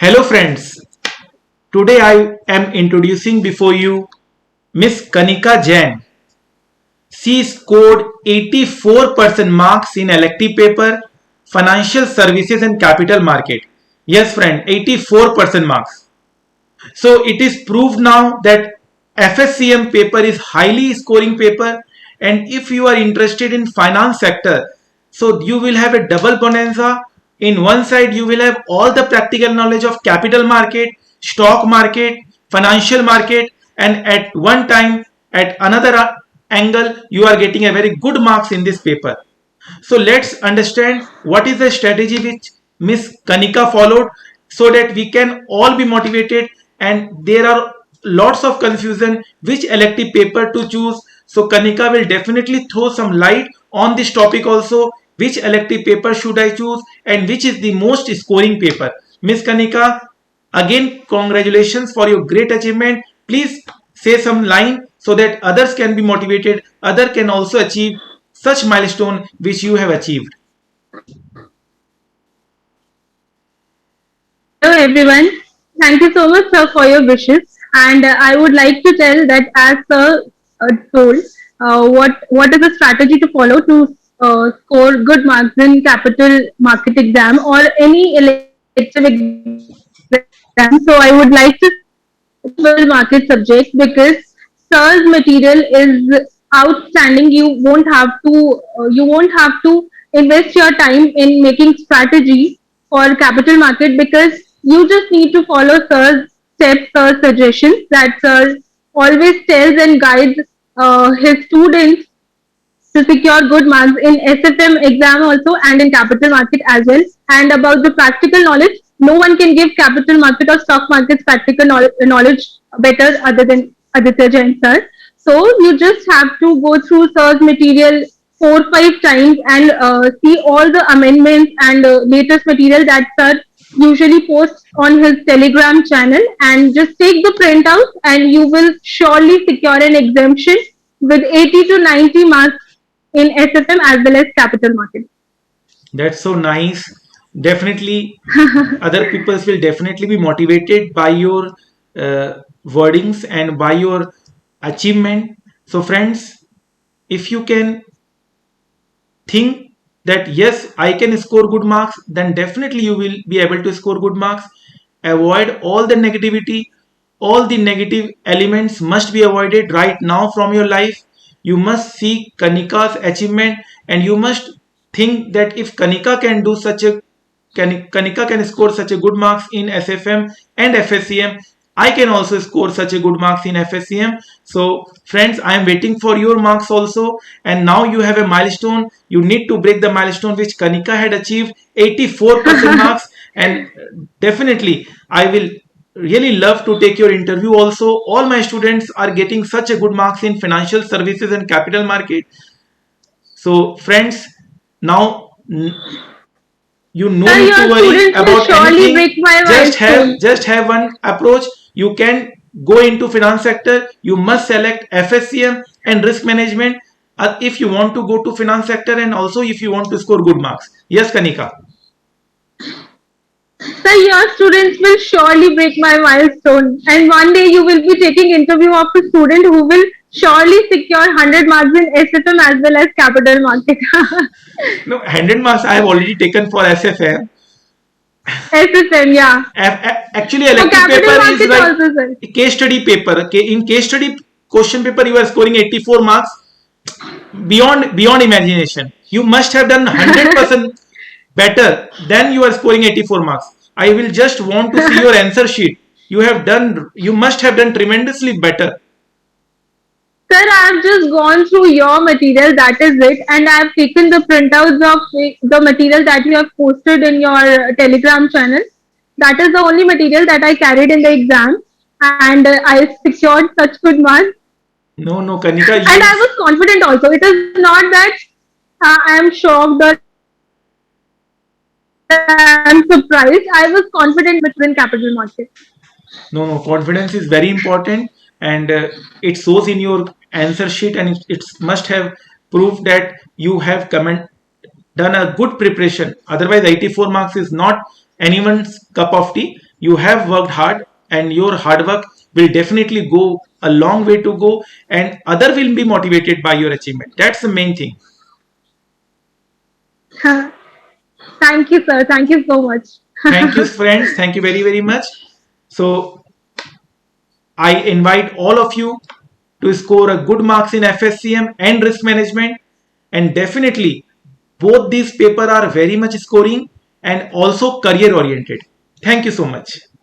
Hello friends, today I am introducing before you Miss Kanika Jain. She scored 84% marks in elective paper, financial services and capital market. Yes friend, 84% marks. So it is proved now that FSCM paper is highly scoring paper, and if you are interested in finance sector, so you will have a double bonanza. In one side you will have all the practical knowledge of capital market, stock market, financial market, and at one time at another angle you are getting a very good marks in this paper. So let's understand what is the strategy which Miss Kanika followed so that we can all be motivated, and there are lots of confusion which elective paper to choose. So Kanika will definitely throw some light on this topic also, which elective paper should I choose and which is the most scoring paper. Miss Kanika, again congratulations for your great achievement. Please say some line so that others can be motivated, other can also achieve such milestone which you have achieved. Hello everyone. Thank you so much, sir, for your wishes. And I would like to tell that as sir told, what is the strategy to follow to score good marks in capital market exam or any elective exam. So I would like to capital market subject because sir's material is outstanding. You won't have to invest your time in making strategy for capital market because you just need to follow sir's steps or suggestions that sir always tells and guides his students to secure good marks in SFM exam also and in capital market as well. And about the practical knowledge, no one can give capital market or stock markets practical knowledge better other than Aditya Jain sir. So you just have to go through sir's material 4 5 times and see all the amendments and latest material that sir usually posts on his Telegram channel, and just take the printout and you will surely secure an exemption with 80 to 90 marks in SFM as well as capital market. That's so nice. Definitely, other people will definitely be motivated by your wordings and by your achievement. So, friends, if you can think that yes, I can score good marks, then definitely you will be able to score good marks. Avoid all the negativity. All the negative elements must be avoided right now from your life. You must see Kanika's achievement, and you must think that if Kanika can do such a Kanika can score such a good marks in SFM and FSCM, I can also score such a good marks in FSCM. So friends, I am waiting for your marks also. And now you have a milestone. You need to break the milestone which Kanika had achieved, 84% marks. And definitely I will really love to take your interview also. All my students are getting such a good marks in financial services and capital market. So friends, now you no Sir, need to your worry students will about surely anything. break my just have milestone. just have one approach. You can go into finance sector. You must select FSCM and risk management if you want to go to finance sector, and also if you want to score good marks. Yes, Kanika. Sir, your students will surely break my milestone. And one day you will be taking interview of a student who will surely secure 100 marks in SFM as well as capital market. No, 100 marks I have already taken for SFM. SFM, yeah. Actually For elective capital paper is market like also, sir. case study paper. Okay, in case study question paper you are scoring 84 marks. Beyond imagination, you must have done 100% better than you are scoring 84 marks. I will just want to see your answer sheet. You must have done tremendously better. Sir, I have just gone through your material, that is it, and I have taken the printouts of the material that you have posted in your Telegram channel. That is the only material that I carried in the exam, and I secured such good marks. No, Kanika, And you. I was confident also. It is not that I am shocked or I am surprised. I was confident in my material in capital market. No, confidence is very important, and it shows in your answer sheet, and it must have proved that you have done a good preparation. Otherwise, 84 marks is not anyone's cup of tea. You have worked hard, and your hard work will definitely go a long way to go, and other will be motivated by your achievement. That's the main thing. Thank you, sir. Thank you so much. Thank you, friends. Thank you very, very much. So I invite all of you to score a good marks in FSCM and risk management, and definitely both these papers are very much scoring and also career oriented. Thank you so much.